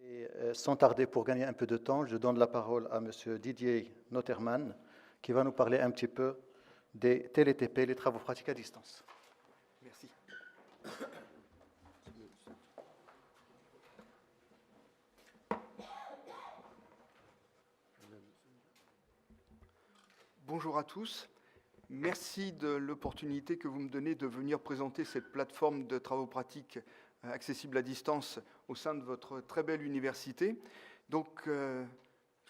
Et sans tarder, pour gagner un peu de temps, je donne la parole à M. Didier Noterman, qui va nous parler un petit peu des TLTP, les travaux pratiques à distance. Merci. Bonjour à tous. Merci de l'opportunité que vous me donnez de venir présenter cette plateforme de travaux pratiques accessibles à distance au sein de votre très belle université. Donc,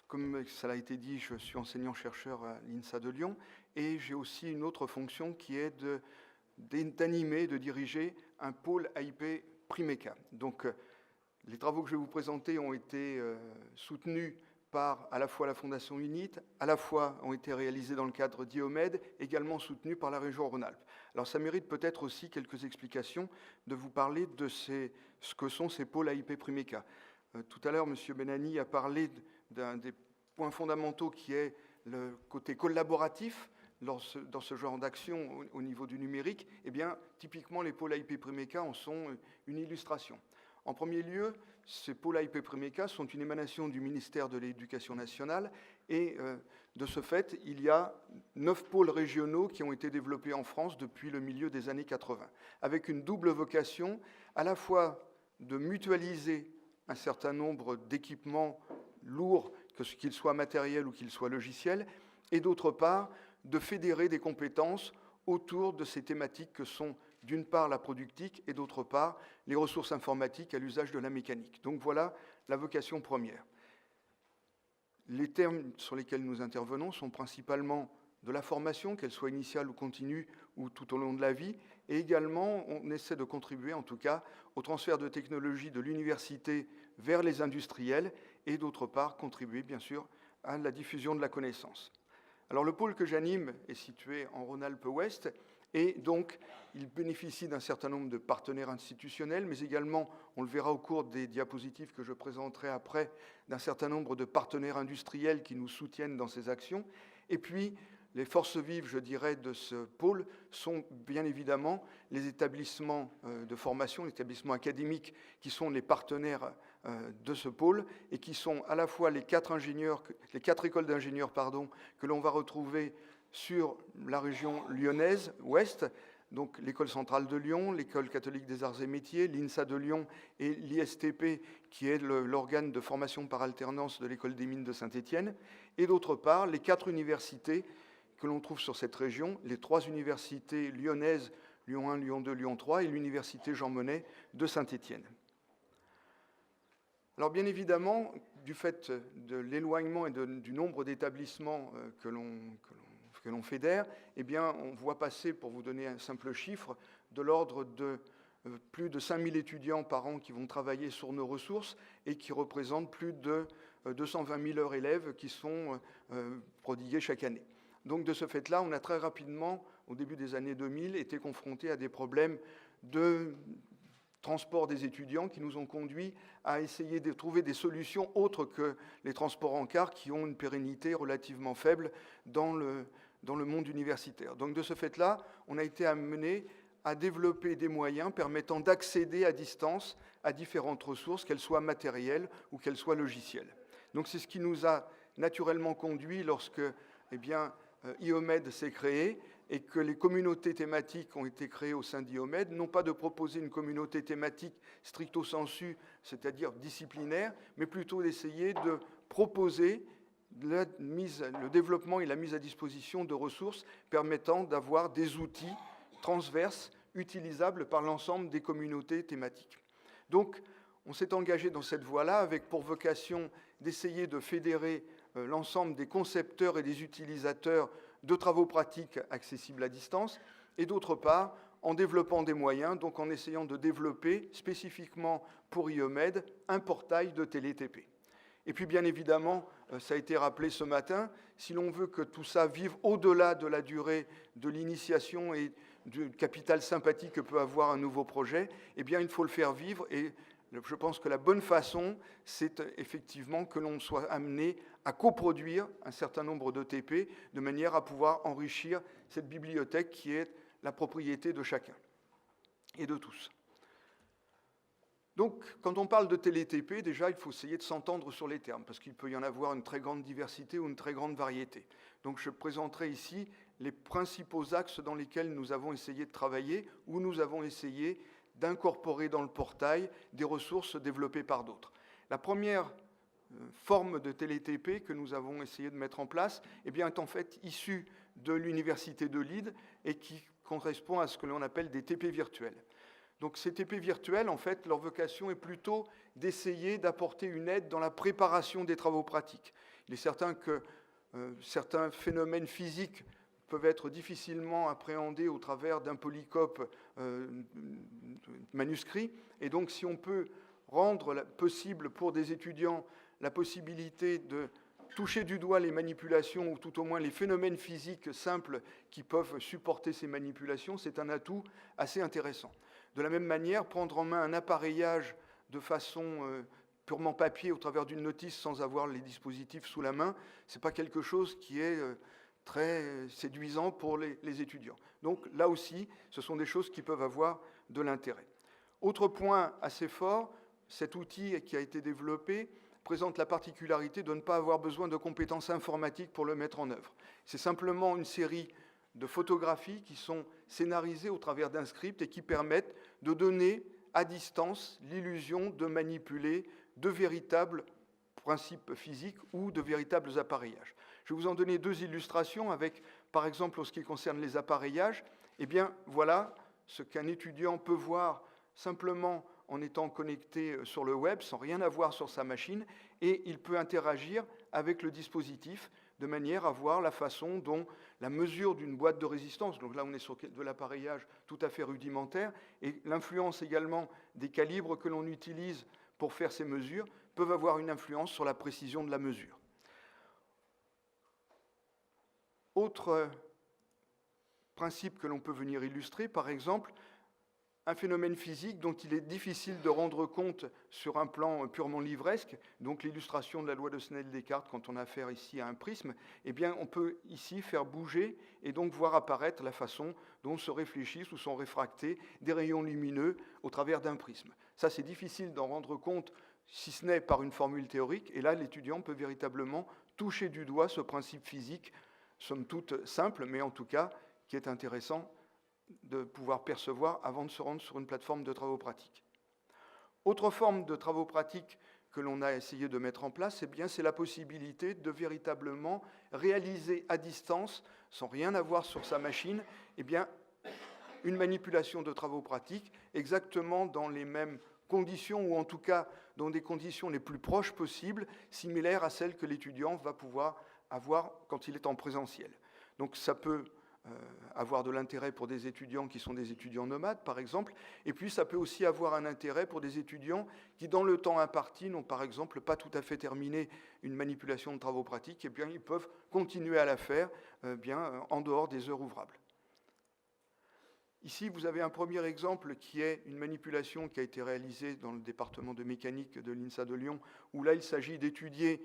comme ça a été dit, je suis enseignant-chercheur à l'INSA de Lyon et j'ai aussi une autre fonction qui est d'animer, de diriger un pôle AIP Primeca. Donc, les travaux que je vais vous présenter ont été soutenus par à la fois la Fondation UNIT, à la fois ont été réalisés dans le cadre d'IOMED, également soutenus par la région Rhône-Alpes. Alors ça mérite peut-être aussi quelques explications de vous parler de ce que sont ces pôles AIP Primeca. Tout à l'heure, M. Benani a parlé d'un des points fondamentaux qui est le côté collaboratif dans ce genre d'action au niveau du numérique. Eh bien, typiquement, les pôles AIP Primeca en sont une illustration. En premier lieu, ces pôles AIP Primeca sont une émanation du ministère de l'Éducation nationale et de ce fait, il y a 9 pôles régionaux qui ont été développés en France depuis le milieu des années 80, avec une double vocation, à la fois de mutualiser un certain nombre d'équipements lourds, qu'ils soient matériels ou qu'ils soient logiciels, et d'autre part, de fédérer des compétences autour de ces thématiques que sont d'une part la productique et d'autre part les ressources informatiques à l'usage de la mécanique. Donc voilà la vocation première. Les termes sur lesquels nous intervenons sont principalement de la formation, qu'elle soit initiale ou continue ou tout au long de la vie, et également on essaie de contribuer en tout cas au transfert de technologies de l'université vers les industriels et d'autre part contribuer bien sûr à la diffusion de la connaissance. Alors le pôle que j'anime est situé en Rhône-Alpes-Ouest et donc il bénéficie d'un certain nombre de partenaires institutionnels, mais également, on le verra au cours des diapositives que je présenterai après, d'un certain nombre de partenaires industriels qui nous soutiennent dans ces actions. Et puis, les forces vives, je dirais, de ce pôle sont bien évidemment les établissements de formation, les établissements académiques qui sont les partenaires de ce pôle et qui sont à la fois les quatre écoles d'ingénieurs que l'on va retrouver sur la région lyonnaise ouest, donc l'École centrale de Lyon, l'École catholique des arts et métiers, l'INSA de Lyon et l'ISTP, qui est l'organe de formation par alternance de l'École des mines de Saint-Étienne, et d'autre part les 4 universités que l'on trouve sur cette région, les 3 universités lyonnaises, Lyon 1, Lyon 2, Lyon 3, et l'université Jean Monnet de Saint-Étienne. Alors bien évidemment, du fait de l'éloignement et du nombre d'établissements que l'on fédère, eh bien, on voit passer, pour vous donner un simple chiffre, de l'ordre de plus de 5000 étudiants par an qui vont travailler sur nos ressources et qui représentent plus de 220 000 heures élèves qui sont prodiguées chaque année. Donc de ce fait-là, on a très rapidement, au début des années 2000, été confrontés à des problèmes de transport des étudiants qui nous ont conduits à essayer de trouver des solutions autres que les transports en car qui ont une pérennité relativement faible dans le monde universitaire. Donc de ce fait-là, on a été amené à développer des moyens permettant d'accéder à distance à différentes ressources, qu'elles soient matérielles ou qu'elles soient logicielles. Donc c'est ce qui nous a naturellement conduit lorsque IOMED s'est créé et que les communautés thématiques ont été créées au sein d'IOMED, non pas de proposer une communauté thématique stricto sensu, c'est-à-dire disciplinaire, mais plutôt d'essayer de proposer le développement et la mise à disposition de ressources permettant d'avoir des outils transverses utilisables par l'ensemble des communautés thématiques. Donc, on s'est engagé dans cette voie-là avec pour vocation d'essayer de fédérer l'ensemble des concepteurs et des utilisateurs de travaux pratiques accessibles à distance, et d'autre part, en développant des moyens, donc en essayant de développer spécifiquement pour IOMED un portail de TLTP. Et puis bien évidemment, ça a été rappelé ce matin, si l'on veut que tout ça vive au-delà de la durée de l'initiation et du capital sympathique que peut avoir un nouveau projet, eh bien il faut le faire vivre et je pense que la bonne façon, c'est effectivement que l'on soit amené à coproduire un certain nombre d'ETP de manière à pouvoir enrichir cette bibliothèque qui est la propriété de chacun et de tous. Donc, quand on parle de TLTP, déjà, il faut essayer de s'entendre sur les termes, parce qu'il peut y en avoir une très grande diversité ou une très grande variété. Donc, je présenterai ici les principaux axes dans lesquels nous avons essayé de travailler, où nous avons essayé d'incorporer dans le portail des ressources développées par d'autres. La première forme de TLTP que nous avons essayé de mettre en place est en fait issue de l'Université de Lille et qui correspond à ce que l'on appelle des TP virtuels. Donc ces TP virtuels, en fait, leur vocation est plutôt d'essayer d'apporter une aide dans la préparation des travaux pratiques. Il est certain que certains phénomènes physiques peuvent être difficilement appréhendés au travers d'un polycope manuscrit, et donc si on peut rendre possible pour des étudiants la possibilité de toucher du doigt les manipulations, ou tout au moins les phénomènes physiques simples qui peuvent supporter ces manipulations, c'est un atout assez intéressant. De la même manière, prendre en main un appareillage de façon purement papier au travers d'une notice sans avoir les dispositifs sous la main, ce n'est pas quelque chose qui est très séduisant pour les étudiants. Donc là aussi, ce sont des choses qui peuvent avoir de l'intérêt. Autre point assez fort, cet outil qui a été développé présente la particularité de ne pas avoir besoin de compétences informatiques pour le mettre en œuvre. C'est simplement une série de photographies qui sont scénarisées au travers d'un script et qui permettent de donner à distance l'illusion de manipuler de véritables principes physiques ou de véritables appareillages. Je vais vous en donner deux illustrations avec, par exemple, en ce qui concerne les appareillages, voilà ce qu'un étudiant peut voir simplement en étant connecté sur le web, sans rien avoir sur sa machine, et il peut interagir avec le dispositif de manière à voir la façon dont la mesure d'une boîte de résistance, donc là on est sur de l'appareillage tout à fait rudimentaire, et l'influence également des calibres que l'on utilise pour faire ces mesures peuvent avoir une influence sur la précision de la mesure. Autre principe que l'on peut venir illustrer, par exemple, un phénomène physique dont il est difficile de rendre compte sur un plan purement livresque, donc l'illustration de la loi de Snell-Descartes quand on a affaire ici à un prisme, on peut ici faire bouger et donc voir apparaître la façon dont se réfléchissent ou sont réfractés des rayons lumineux au travers d'un prisme. Ça, c'est difficile d'en rendre compte si ce n'est par une formule théorique, et là, l'étudiant peut véritablement toucher du doigt ce principe physique, somme toute simple, mais en tout cas qui est intéressant de pouvoir percevoir avant de se rendre sur une plateforme de travaux pratiques. Autre forme de travaux pratiques que l'on a essayé de mettre en place, c'est la possibilité de véritablement réaliser à distance, sans rien avoir sur sa machine, une manipulation de travaux pratiques exactement dans les mêmes conditions, ou en tout cas dans des conditions les plus proches possibles, similaires à celles que l'étudiant va pouvoir avoir quand il est en présentiel. Donc ça peut avoir de l'intérêt pour des étudiants qui sont des étudiants nomades, par exemple, et puis ça peut aussi avoir un intérêt pour des étudiants qui, dans le temps imparti, n'ont par exemple pas tout à fait terminé une manipulation de travaux pratiques, ils peuvent continuer à la faire en dehors des heures ouvrables. Ici, vous avez un premier exemple qui est une manipulation qui a été réalisée dans le département de mécanique de l'INSA de Lyon, où là, il s'agit d'étudier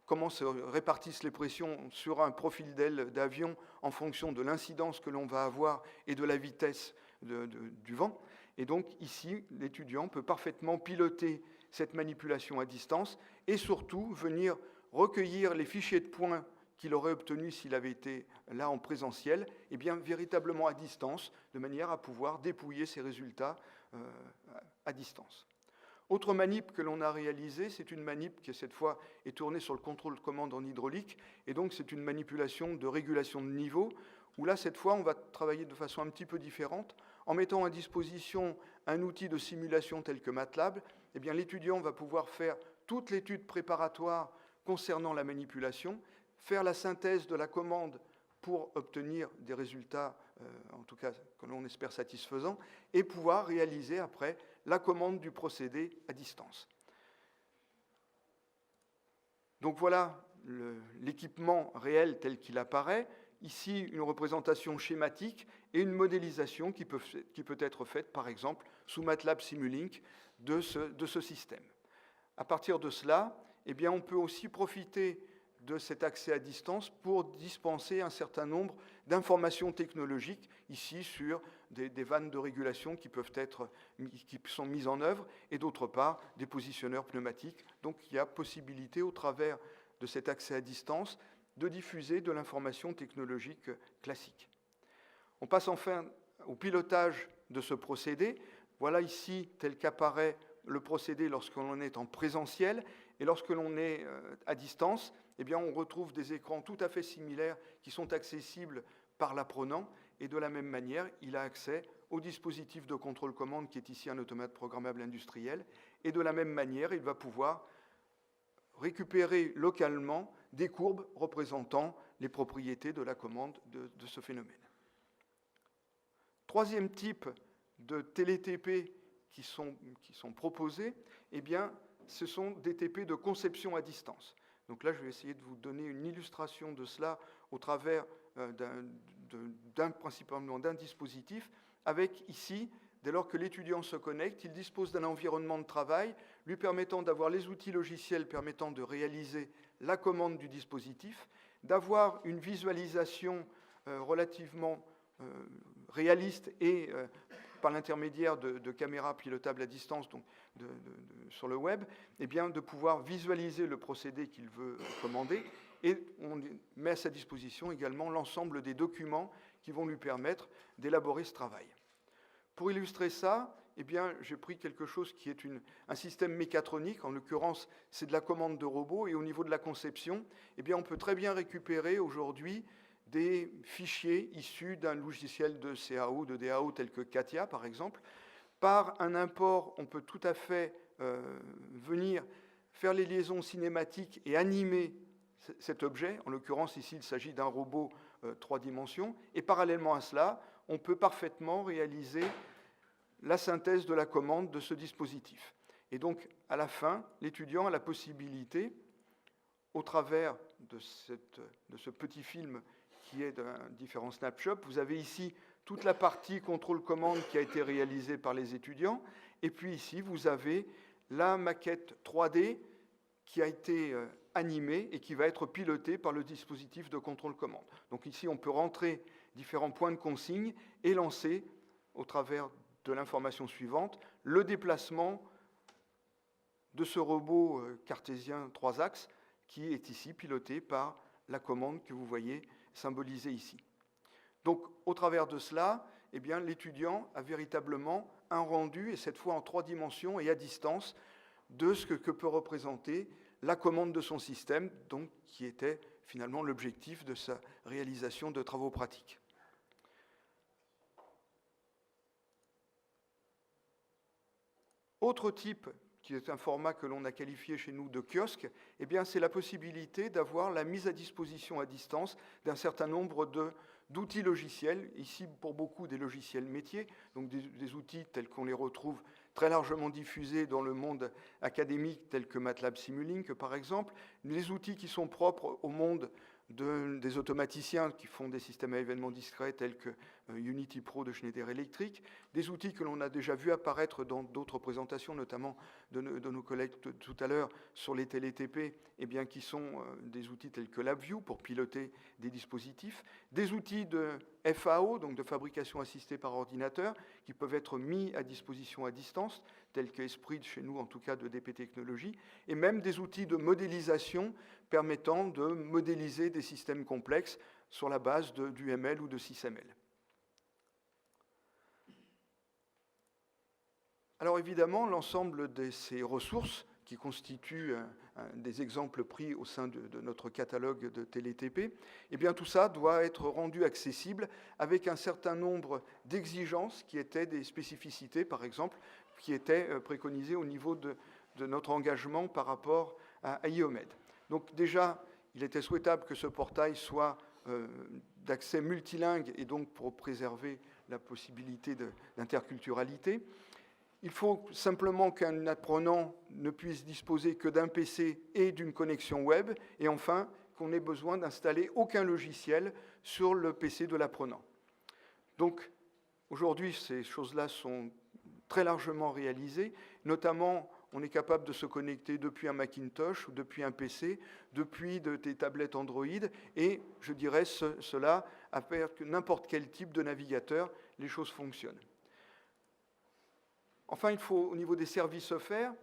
comment se répartissent les pressions sur un profil d'aile d'avion en fonction de l'incidence que l'on va avoir et de la vitesse du vent. Et donc ici, l'étudiant peut parfaitement piloter cette manipulation à distance et surtout venir recueillir les fichiers de points qu'il aurait obtenus s'il avait été là en présentiel, véritablement à distance, de manière à pouvoir dépouiller ces résultats à distance. Autre manip que l'on a réalisée, c'est une manip qui, cette fois, est tournée sur le contrôle-commande en hydraulique, et donc c'est une manipulation de régulation de niveau, où là, cette fois, on va travailler de façon un petit peu différente, en mettant à disposition un outil de simulation tel que MATLAB. L'étudiant va pouvoir faire toute l'étude préparatoire concernant la manipulation, faire la synthèse de la commande pour obtenir des résultats, en tout cas que l'on espère satisfaisants, et pouvoir réaliser après la commande du procédé à distance. Donc voilà l'équipement réel tel qu'il apparaît. Ici, une représentation schématique et une modélisation qui peut être faite, par exemple, sous MATLAB Simulink de ce système. À partir de cela, on peut aussi profiter de cet accès à distance pour dispenser un certain nombre d'informations technologiques, ici sur des vannes de régulation qui sont mises en œuvre, et d'autre part des positionneurs pneumatiques. Donc il y a possibilité, au travers de cet accès à distance, de diffuser de l'information technologique classique. On passe enfin au pilotage de ce procédé. Voilà ici, tel qu'apparaît le procédé lorsque l'on est en présentiel, et lorsque l'on est à distance, eh bien, on retrouve des écrans tout à fait similaires qui sont accessibles par l'apprenant, et de la même manière, il a accès au dispositif de contrôle-commande qui est ici un automate programmable industriel, et de la même manière, il va pouvoir récupérer localement des courbes représentant les propriétés de la commande de ce phénomène. Troisième type de TLTP qui sont proposés, eh bien, ce sont des TP de conception à distance. Donc là, je vais essayer de vous donner une illustration de cela au travers principalement d'un dispositif, avec ici, dès lors que l'étudiant se connecte, il dispose d'un environnement de travail lui permettant d'avoir les outils logiciels permettant de réaliser la commande du dispositif, d'avoir une visualisation relativement réaliste et par l'intermédiaire de caméras pilotables à distance, donc sur le web, eh bien, de pouvoir visualiser le procédé qu'il veut commander, et on met à sa disposition également l'ensemble des documents qui vont lui permettre d'élaborer ce travail. Pour illustrer ça, eh bien, j'ai pris quelque chose qui est un système mécatronique, en l'occurrence c'est de la commande de robot, et au niveau de la conception, eh bien, on peut très bien récupérer aujourd'hui des fichiers issus d'un logiciel de CAO, de DAO tel que CATIA par exemple. Par un import, on peut tout à fait venir faire les liaisons cinématiques et animer cet objet. En l'occurrence, ici, il s'agit d'un robot 3 dimensions. Et parallèlement à cela, on peut parfaitement réaliser la synthèse de la commande de ce dispositif. Et donc, à la fin, l'étudiant a la possibilité, au travers de ce petit film qui est d'un différent snapshot, vous avez ici toute la partie contrôle-commande qui a été réalisée par les étudiants, et puis ici, vous avez la maquette 3D qui a été animée et qui va être pilotée par le dispositif de contrôle-commande. Donc ici, on peut rentrer différents points de consigne et lancer, au travers de l'information suivante, le déplacement de ce robot cartésien 3 axes qui est ici piloté par la commande que vous voyez symbolisée ici. Donc, au travers de cela, eh bien, l'étudiant a véritablement un rendu, et cette fois en 3 dimensions et à distance, de ce que peut représenter la commande de son système, donc, qui était finalement l'objectif de sa réalisation de travaux pratiques. Autre type, qui est un format que l'on a qualifié chez nous de kiosque, eh bien, c'est la possibilité d'avoir la mise à disposition à distance d'un certain nombre d'outils logiciels, ici pour beaucoup des logiciels métiers, donc des outils tels qu'on les retrouve très largement diffusés dans le monde académique, tels que MATLAB Simulink par exemple, les outils qui sont propres au monde des automaticiens qui font des systèmes à événements discrets tels que Unity Pro de Schneider Electric, des outils que l'on a déjà vu apparaître dans d'autres présentations, notamment de nos collègues tout à l'heure sur les TLTP, eh bien, qui sont des outils tels que LabVIEW pour piloter des dispositifs, des outils de FAO, donc de fabrication assistée par ordinateur, qui peuvent être mis à disposition à distance, tels que Esprit chez nous, en tout cas de DP Technologies, et même des outils de modélisation permettant de modéliser des systèmes complexes sur la base du ML ou de SysML. Alors évidemment, l'ensemble de ces ressources qui constituent des exemples pris au sein de notre catalogue de TLTP, eh bien tout ça doit être rendu accessible avec un certain nombre d'exigences qui étaient des spécificités, par exemple, qui étaient préconisées au niveau de notre engagement par rapport à IOMED. Donc déjà, il était souhaitable que ce portail soit d'accès multilingue et donc pour préserver la possibilité d'interculturalité. Il faut simplement qu'un apprenant ne puisse disposer que d'un PC et d'une connexion web, et enfin qu'on ait besoin d'installer aucun logiciel sur le PC de l'apprenant. Donc aujourd'hui, ces choses-là sont très largement réalisées, notamment on est capable de se connecter depuis un Macintosh ou depuis un PC, depuis des tablettes Android, et je dirais cela avec n'importe quel type de navigateur, les choses fonctionnent. Enfin, il faut, au niveau des services offerts,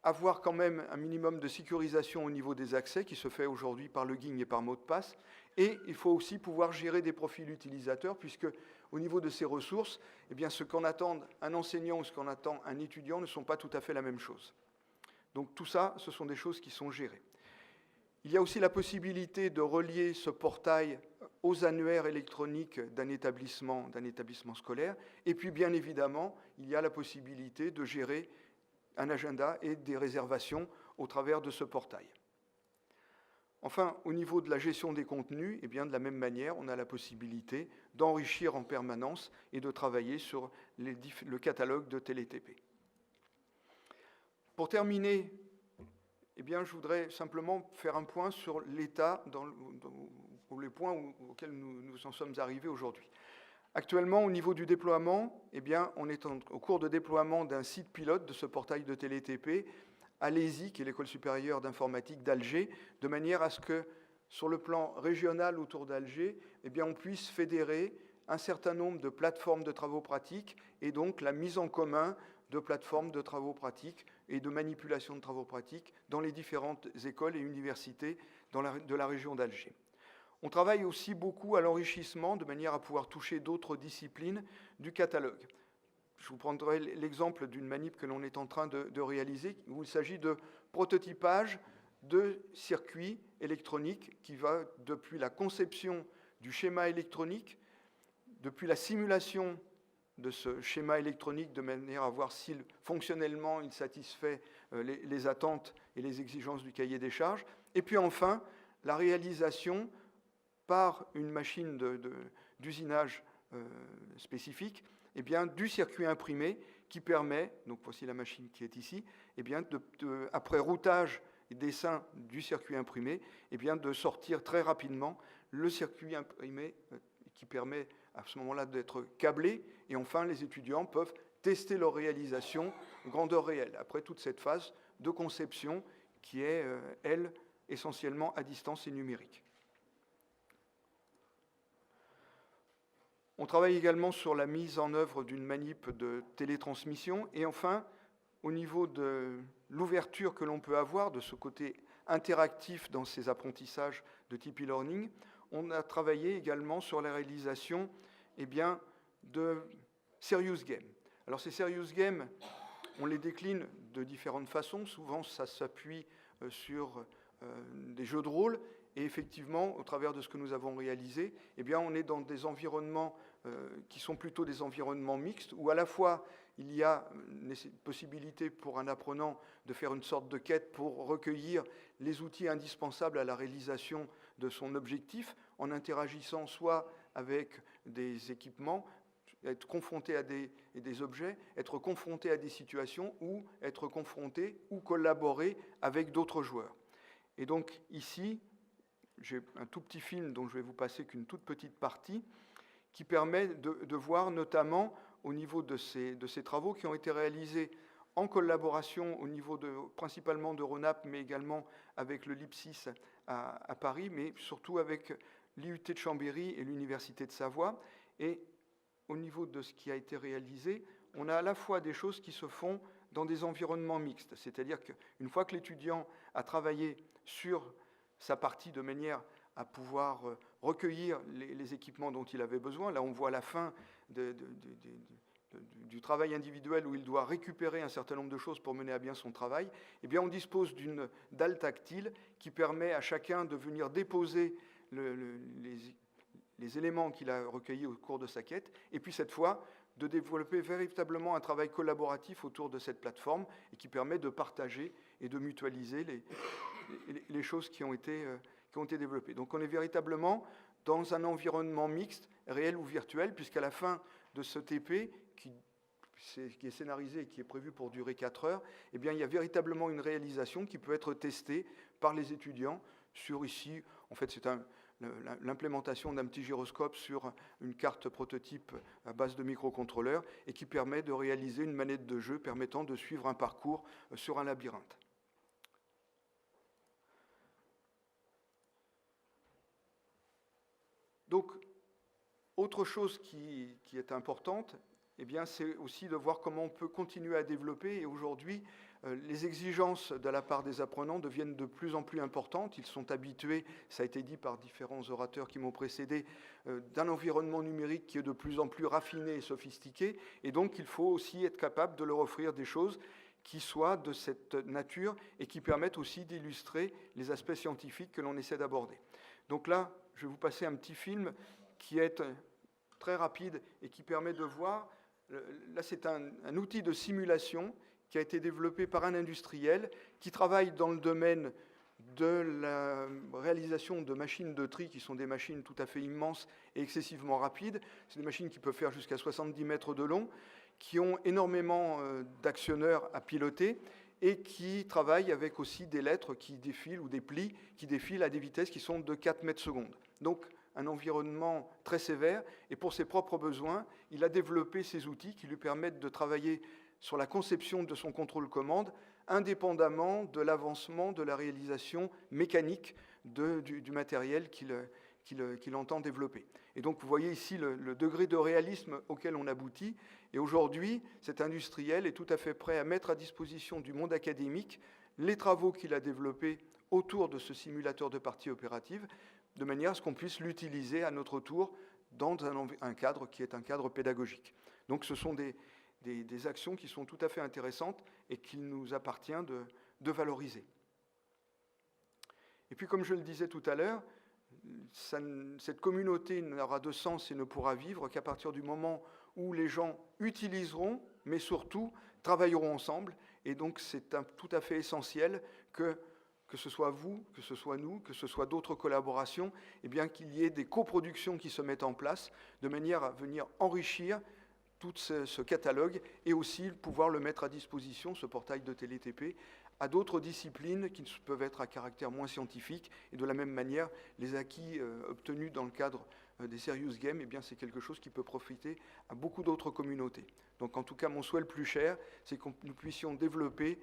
avoir quand même un minimum de sécurisation au niveau des accès qui se fait aujourd'hui par login et par mot de passe. Et il faut aussi pouvoir gérer des profils utilisateurs puisque au niveau de ces ressources, eh bien, ce qu'on attend un enseignant ou ce qu'on attend un étudiant ne sont pas tout à fait la même chose. Donc tout ça, ce sont des choses qui sont gérées. Il y a aussi la possibilité de relier ce portail aux annuaires électroniques d'un établissement scolaire. Et puis, bien évidemment, il y a la possibilité de gérer un agenda et des réservations au travers de ce portail. Enfin, au niveau de la gestion des contenus, eh bien, de la même manière, on a la possibilité d'enrichir en permanence et de travailler sur le catalogue de TéléTP. Pour terminer, eh bien, je voudrais simplement faire un point sur l'état, les points auxquels nous en sommes arrivés aujourd'hui. Actuellement, au niveau du déploiement, eh bien, on est au cours de déploiement d'un site pilote de ce portail de TéléTP à l'ESI, qui est l'École supérieure d'informatique d'Alger, de manière à ce que, sur le plan régional autour d'Alger, eh bien, on puisse fédérer un certain nombre de plateformes de travaux pratiques et donc la mise en commun de plateformes de travaux pratiques et de manipulation de travaux pratiques dans les différentes écoles et universités de la région d'Alger. On travaille aussi beaucoup à l'enrichissement de manière à pouvoir toucher d'autres disciplines du catalogue. Je vous prendrai l'exemple d'une manip que l'on est en train de réaliser, où il s'agit de prototypage de circuits électroniques qui va depuis la conception du schéma électronique, depuis la simulation de ce schéma électronique de manière à voir si fonctionnellement il satisfait les attentes et les exigences du cahier des charges, et puis enfin la réalisation par une machine d'usinage spécifique, eh bien, du circuit imprimé qui permet, donc voici la machine qui est ici, eh bien, après routage et dessin du circuit imprimé, eh bien, de sortir très rapidement le circuit imprimé qui permet à ce moment-là d'être câblé, et enfin les étudiants peuvent tester leur réalisation grandeur réelle, après toute cette phase de conception qui est, elle, essentiellement à distance et numérique. On travaille également sur la mise en œuvre d'une manip de télétransmission, et enfin, au niveau de l'ouverture que l'on peut avoir de ce côté interactif dans ces apprentissages de type e-learning, on a travaillé également sur la réalisation eh bien, de serious games. Alors ces serious games, on les décline de différentes façons. Souvent, ça s'appuie sur des jeux de rôle. Et effectivement, au travers de ce que nous avons réalisé, eh bien, on est dans des environnements qui sont plutôt des environnements mixtes, où à la fois il y a une possibilité pour un apprenant de faire une sorte de quête pour recueillir les outils indispensables à la réalisation de son objectif, en interagissant soit avec des équipements, être confronté à des objets, être confronté à des situations, ou être confronté ou collaborer avec d'autres joueurs. Et donc ici, j'ai un tout petit film dont je vais vous passer qu'une toute petite partie, qui permet de voir notamment au niveau de ces travaux qui ont été réalisés en collaboration au niveau principalement de RONAP, mais également avec le LIPSIS à Paris, mais surtout avec l'IUT de Chambéry et l'Université de Savoie. Et au niveau de ce qui a été réalisé, on a à la fois des choses qui se font dans des environnements mixtes, c'est-à-dire qu'une fois que l'étudiant a travaillé sur sa partie de manière à pouvoir recueillir les équipements dont il avait besoin. Là, on voit la fin du travail individuel où il doit récupérer un certain nombre de choses pour mener à bien son travail. Eh bien, on dispose d'une dalle tactile qui permet à chacun de venir déposer les éléments qu'il a recueillis au cours de sa quête, et puis cette fois, de développer véritablement un travail collaboratif autour de cette plateforme et qui permet de partager et de mutualiser les choses qui ont été développées. Donc on est véritablement dans un environnement mixte, réel ou virtuel, puisqu'à la fin de ce TP, qui est scénarisé et qui est prévu pour durer 4 heures, eh bien, il y a véritablement une réalisation qui peut être testée par les étudiants sur ici. En fait, c'est l'implémentation d'un petit gyroscope sur une carte prototype à base de microcontrôleur et qui permet de réaliser une manette de jeu permettant de suivre un parcours sur un labyrinthe. Donc, autre chose qui est importante, eh bien, c'est aussi de voir comment on peut continuer à développer. Et aujourd'hui, les exigences de la part des apprenants deviennent de plus en plus importantes. Ils sont habitués, ça a été dit par différents orateurs qui m'ont précédé, d'un environnement numérique qui est de plus en plus raffiné et sophistiqué. Et donc, il faut aussi être capable de leur offrir des choses qui soient de cette nature et qui permettent aussi d'illustrer les aspects scientifiques que l'on essaie d'aborder. Donc là, je vais vous passer un petit film qui est très rapide et qui permet de voir. Là, c'est un outil de simulation qui a été développé par un industriel qui travaille dans le domaine de la réalisation de machines de tri, qui sont des machines tout à fait immenses et excessivement rapides. C'est des machines qui peuvent faire jusqu'à 70 mètres de long, qui ont énormément d'actionneurs à piloter et qui travaillent avec aussi des lettres qui défilent ou des plis qui défilent à des vitesses qui sont de 4 mètres secondes. Donc, un environnement très sévère, et pour ses propres besoins, il a développé ces outils qui lui permettent de travailler sur la conception de son contrôle-commande, indépendamment de l'avancement de la réalisation mécanique du matériel qu'il entend développer. Et donc, vous voyez ici le degré de réalisme auquel on aboutit, et aujourd'hui, cet industriel est tout à fait prêt à mettre à disposition du monde académique les travaux qu'il a développés autour de ce simulateur de partie opérative, de manière à ce qu'on puisse l'utiliser à notre tour dans un cadre qui est un cadre pédagogique. Donc ce sont des actions qui sont tout à fait intéressantes et qu'il nous appartient de valoriser. Et puis comme je le disais tout à l'heure, cette communauté n'aura de sens et ne pourra vivre qu'à partir du moment où les gens utiliseront, mais surtout travailleront ensemble. Et donc c'est tout à fait essentiel que ce soit vous, que ce soit nous, que ce soit d'autres collaborations, eh bien qu'il y ait des coproductions qui se mettent en place de manière à venir enrichir tout ce catalogue et aussi pouvoir le mettre à disposition, ce portail de TéléTP, à d'autres disciplines qui peuvent être à caractère moins scientifique. Et de la même manière, les acquis obtenus dans le cadre des Serious Games, eh bien c'est quelque chose qui peut profiter à beaucoup d'autres communautés. Donc en tout cas, mon souhait le plus cher, c'est que nous puissions développer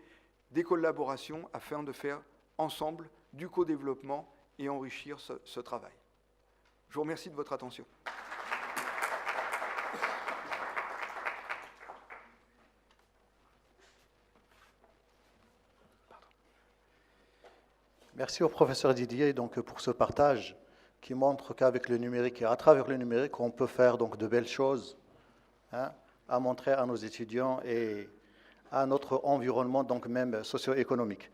des collaborations afin de faire ensemble du co-développement et enrichir ce travail. Je vous remercie de votre attention. Merci au professeur Didier donc, pour ce partage qui montre qu'avec le numérique et à travers le numérique, on peut faire donc, de belles choses à montrer à nos étudiants et à notre environnement, donc même socio-économique.